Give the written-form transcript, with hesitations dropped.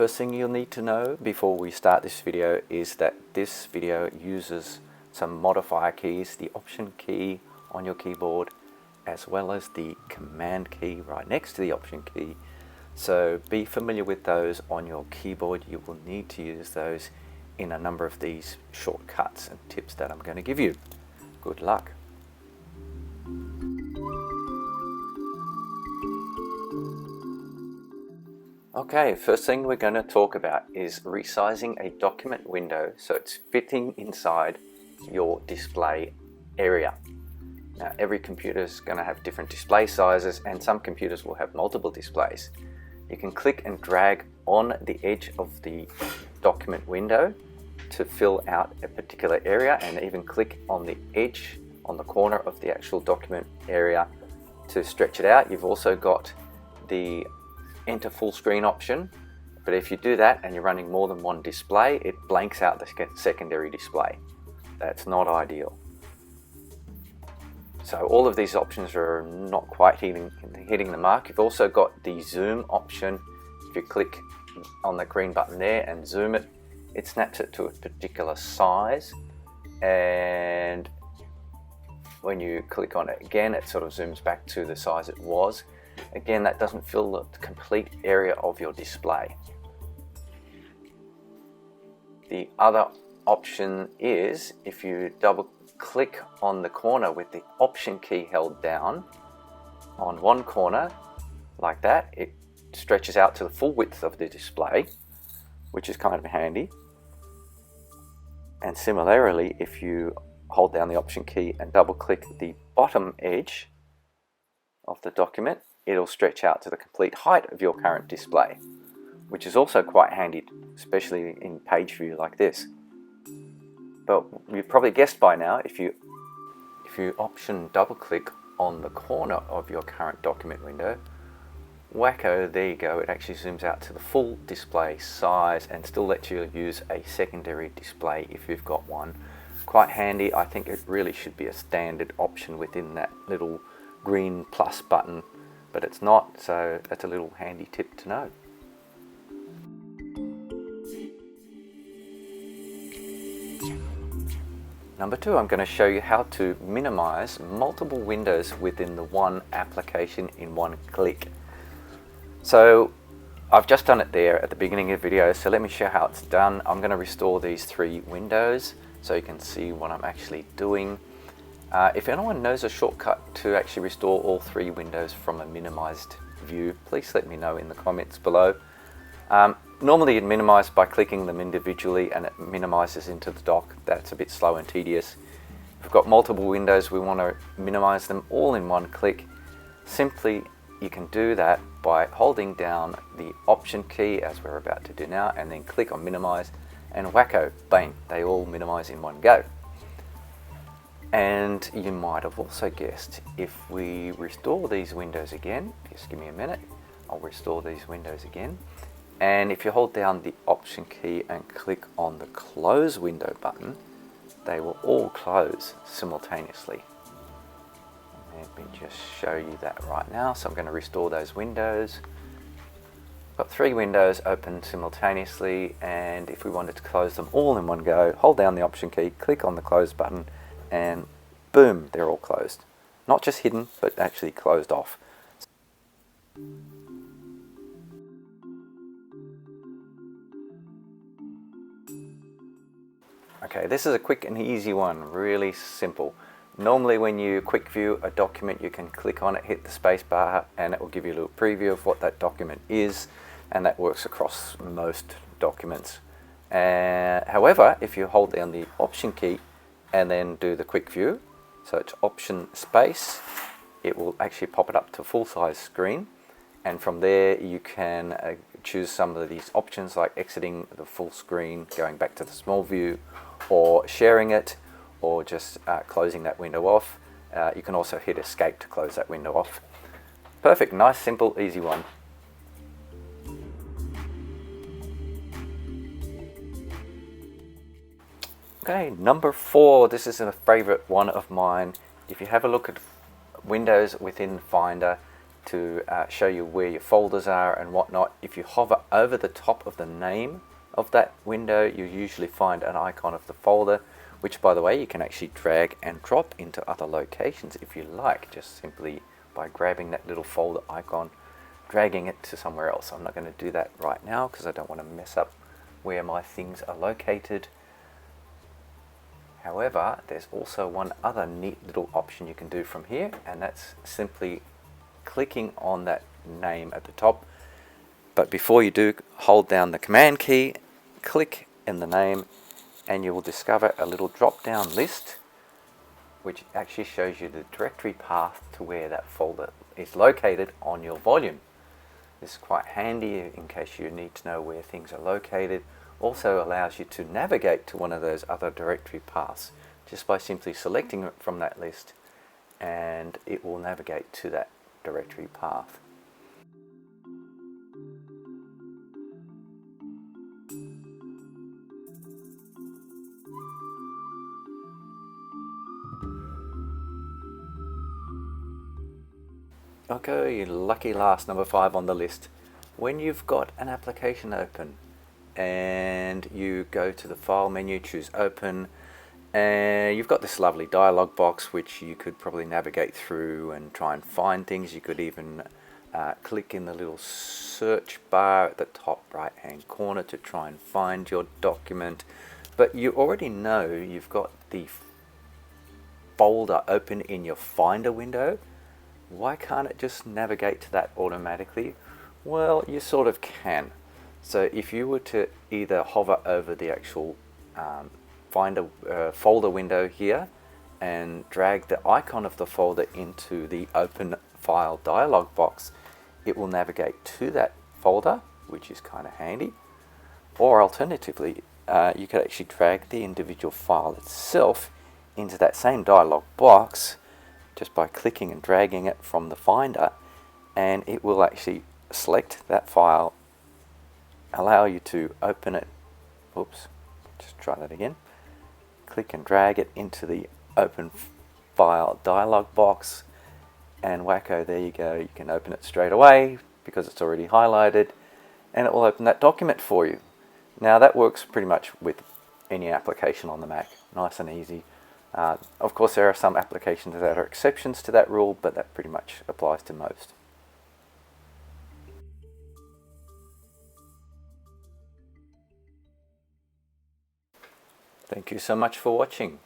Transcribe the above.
First thing you'll need to know before we start this video is that this video uses some modifier keys, the Option key on your keyboard, as well as the Command key right next to the Option key. So be familiar with those on your keyboard. You will need to use those in a number of these shortcuts and tips that I'm going to give you. Good luck. Okay, first thing we're going to talk about is resizing a document window so it's fitting inside your display area. Now, every computer is going to have different display sizes, and some computers will have multiple displays. You can click and drag on the edge of the document window to fill out a particular area, and even click on the edge on the corner of the actual document area to stretch it out. You've also got the enter full screen option, but if you do that and you're running more than one display, it blanks out the secondary display. That's not ideal. So all of these options are not quite hitting the mark. You've also got the zoom option. If you click on the green button there and zoom it, it snaps it to a particular size, and when you click on it again, it sort of zooms back to the size it was. Again, that doesn't fill the complete area of your display. The other option is if you double click on the corner with the Option key held down on one corner like that, it stretches out to the full width of the display, which is kind of handy. And similarly, if you hold down the Option key and double click the bottom edge of the document, it'll stretch out to the complete height of your current display, which is also quite handy, especially in page view like this. But you've probably guessed by now, if you Option double click on the corner of your current document window, wacko, there you go, it actually zooms out to the full display size and still lets you use a secondary display if you've got one. Quite handy. I think it really should be a standard option within that little green plus button, but it's not, so that's a little handy tip to know. Number two, I'm going to show you how to minimize multiple windows within the one application in one click. So I've just done it there at the beginning of the video, so let me show how it's done. I'm going to restore these three windows so you can see what I'm actually doing. If anyone knows a shortcut to actually restore all three windows from a minimized view, please let me know in the comments below. Normally you'd minimize by clicking them individually and it minimizes into the dock. That's a bit slow and tedious. If we've got multiple windows, we want to minimize them all in one click. Simply, you can do that by holding down the Option key, as we're about to do now, and then click on minimize, and wacko, bang, they all minimize in one go. And you might have also guessed, if we restore these windows again, just give me a minute, I'll restore these windows again. And if you hold down the Option key and click on the close window button, they will all close simultaneously. Let me just show you that right now. So I'm going to restore those windows. Got three windows open simultaneously, and if we wanted to close them all in one go, hold down the Option key, click on the close button, and boom, they're all closed. Not just hidden, but actually closed off. Okay, this is a quick and easy one, really simple. Normally when you quick view a document, you can click on it, hit the space bar, and it will give you a little preview of what that document is, and that works across most documents. However, if you hold down the Option key and then do the quick view, so it's Option space, it will actually pop it up to full size screen, and from there you can choose some of these options like exiting the full screen, going back to the small view, or sharing it, or just closing that window off. You can also hit escape to close that window off. Perfect, nice, simple, easy one. Okay, number 4, this is a favorite one of mine. If you have a look at windows within Finder, to show you where your folders are and whatnot. If you hover over the top of the name of that window, you usually find an icon of the folder, which, by the way, you can actually drag and drop into other locations if you like, just simply by grabbing that little folder icon, dragging it to somewhere else. I'm not going to do that right now because I don't want to mess up where my things are located. However, there's also one other neat little option you can do from here, and that's simply clicking on that name at the top. But before you do, hold down the command key, click in the name, and you will discover a little drop down list which actually shows you the directory path to where that folder is located on your volume. This is quite handy in case you need to know where things are located. Also allows you to navigate to one of those other directory paths just by simply selecting it from that list, and it will navigate to that directory path. Okay, lucky last, number 5 on the list. When you've got an application open and you go to the file menu, choose open, and you've got this lovely dialog box which you could probably navigate through and try and find things. You could even click in the little search bar at the top right hand corner to try and find your document, but you already know you've got the folder open in your Finder window. Why can't it just navigate to that automatically? Well, you sort of can. So if you were to either hover over the actual Finder folder window here and drag the icon of the folder into the open file dialog box, it will navigate to that folder, which is kind of handy. Or alternatively, you could actually drag the individual file itself into that same dialog box just by clicking and dragging it from the Finder, and it will actually select that file, allow you to open it. Oops, just try that again. Click and drag it into the open file dialog box, and wacko, there you go. You can open it straight away because it's already highlighted, and it will open that document for you. Now that works pretty much with any application on the Mac, nice and easy. Of course, there are some applications that are exceptions to that rule, but that pretty much applies to most. Thank you so much for watching.